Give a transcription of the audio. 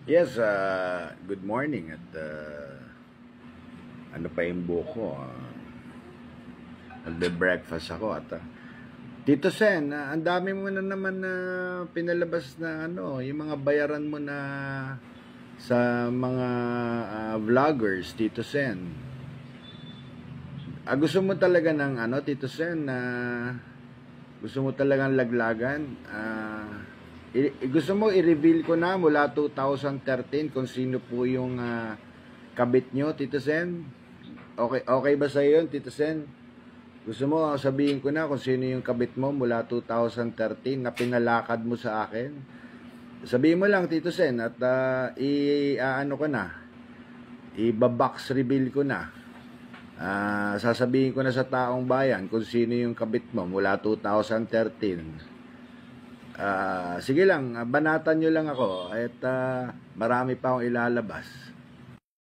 Yes, good morning at ano pa yung buko. Nagbe-breakfast ako at Tito Sen, ang dami mo na naman na pinalabas na yung mga bayaran mo na sa mga vloggers, Tito Sen. Gusto mo talaga ng Tito Sen, na gusto mo talagang laglagan? Gusto mo i-reveal ko na mula 2013 kung sino po yung kabit nyo, Tito Sen? Okay ba sa iyo yun, Tito Sen? Gusto mo sabihin ko na kung sino yung kabit mo mula 2013 na pinalakad mo sa akin? Sabihin mo lang, Tito Sen, at ano ko na, i-box reveal ko na. Sasabihin ko na sa taong bayan kung sino yung kabit mo mula 2013. Sige lang, banatan nyo lang ako at marami pa akong ilalabas.